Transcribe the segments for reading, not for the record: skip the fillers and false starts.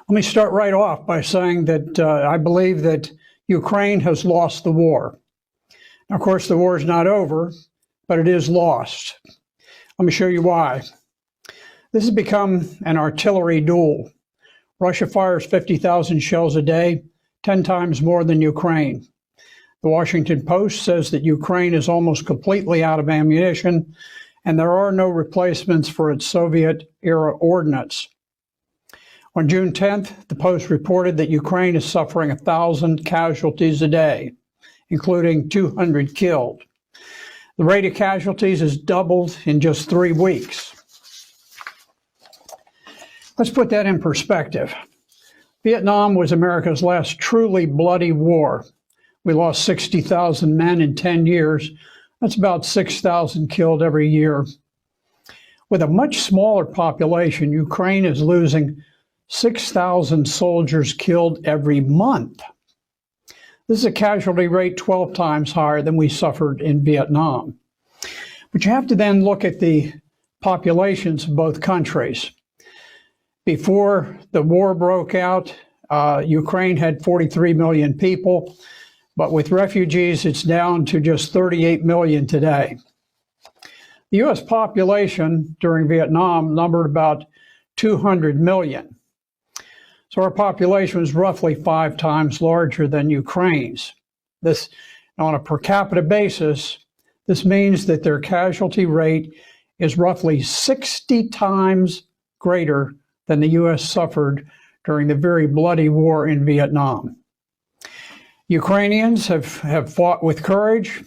Let me start right off by saying that I believe that Ukraine has lost the war. Now, of course, the war is not over, but it is lost. Let me show you why. This has become an artillery duel. Russia fires 50,000 shells a day, 10 times more than Ukraine. The Washington Post says that Ukraine is almost completely out of ammunition, and there are no replacements for its Soviet-era ordnance. On June 10th, the Post reported that Ukraine is suffering 1,000 casualties a day, including 200 killed. The rate of casualties has doubled in just 3 weeks. Let's put that in perspective. Vietnam was America's last truly bloody war. We lost 60,000 men in 10 years. That's about 6,000 killed every year. With a much smaller population, Ukraine is losing 6,000 soldiers killed every month. This is a casualty rate 12 times higher than we suffered in Vietnam. But you have to then look at the populations of both countries. Before the war broke out, Ukraine had 43 million people, but with refugees, it's down to just 38 million today. The U.S. population during Vietnam numbered about 200 million. So our population was roughly 5 times larger than Ukraine's. This, on a per capita basis, this means that their casualty rate is roughly 60 times greater than the U.S. suffered during the very bloody war in Vietnam. Ukrainians have fought with courage,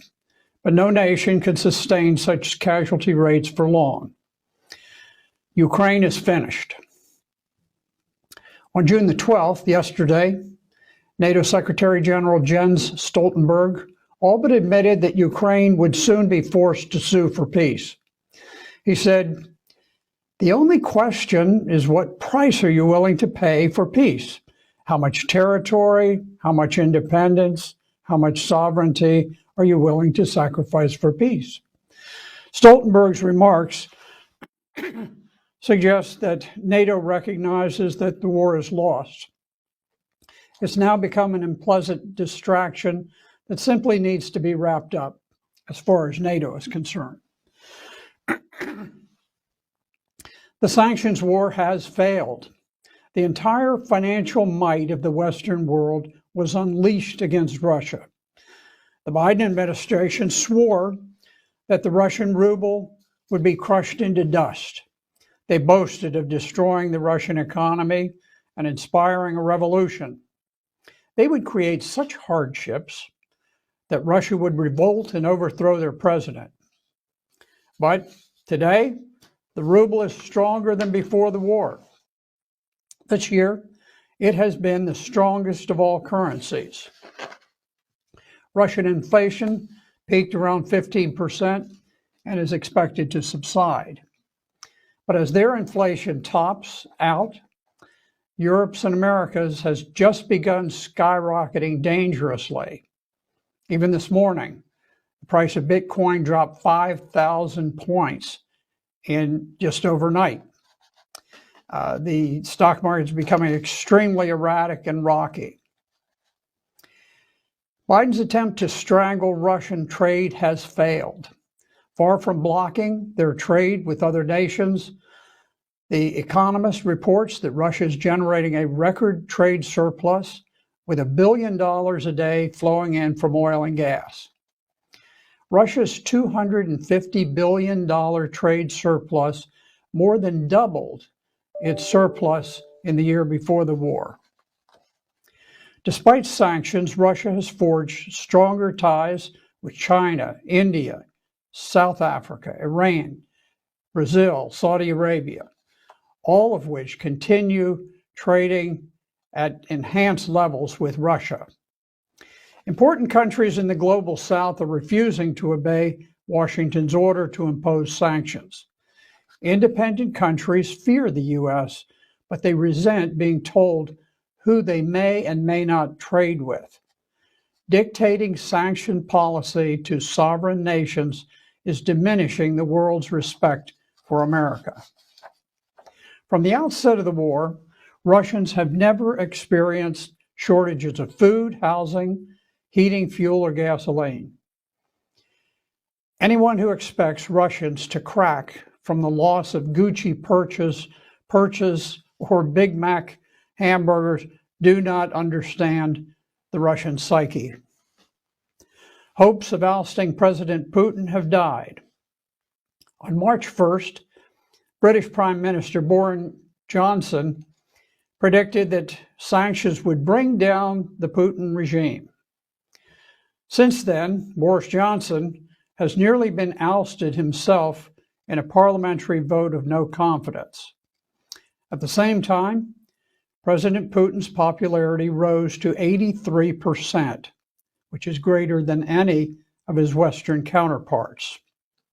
but no nation can sustain such casualty rates for long. Ukraine is finished. On June the 12th, yesterday, NATO Secretary General Jens Stoltenberg all but admitted that Ukraine would soon be forced to sue for peace. He said, "The only question is what price are you willing to pay for peace? How much territory, how much independence, how much sovereignty are you willing to sacrifice for peace?" Stoltenberg's remarks suggest that NATO recognizes that the war is lost. It's now become an unpleasant distraction that simply needs to be wrapped up as far as NATO is concerned. The sanctions war has failed. The entire financial might of the Western world was unleashed against Russia. The Biden administration swore that the Russian ruble would be crushed into dust. They boasted of destroying the Russian economy and inspiring a revolution. They would create such hardships that Russia would revolt and overthrow their president. But today, the ruble is stronger than before the war. This year, it has been the strongest of all currencies. Russian inflation peaked around 15% and is expected to subside. But as their inflation tops out, Europe's and America's has just begun skyrocketing dangerously. Even this morning, the price of Bitcoin dropped 5,000 points in just overnight. The stock market is becoming extremely erratic and rocky. Biden's attempt to strangle Russian trade has failed. Far from blocking their trade with other nations, The Economist reports that Russia is generating a record trade surplus with $1 billion a day flowing in from oil and gas. Russia's $250 billion trade surplus more than doubled its surplus in the year before the war. Despite sanctions, Russia has forged stronger ties with China, India, South Africa, Iran, Brazil, Saudi Arabia, all of which continue trading at enhanced levels with Russia. Important countries in the global south are refusing to obey Washington's order to impose sanctions. Independent countries fear the U.S., but they resent being told who they may and may not trade with. Dictating sanction policy to sovereign nations is diminishing the world's respect for America. From the outset of the war, Russians have never experienced shortages of food, housing, heating, fuel, or gasoline. Anyone who expects Russians to crack from the loss of Gucci purchase, or Big Mac hamburgers do not understand the Russian psyche. Hopes of ousting President Putin have died. On March 1st, British Prime Minister Boris Johnson predicted that sanctions would bring down the Putin regime. Since then, Boris Johnson has nearly been ousted himself in a parliamentary vote of no confidence. At the same time, President Putin's popularity rose to 83%, which is greater than any of his Western counterparts.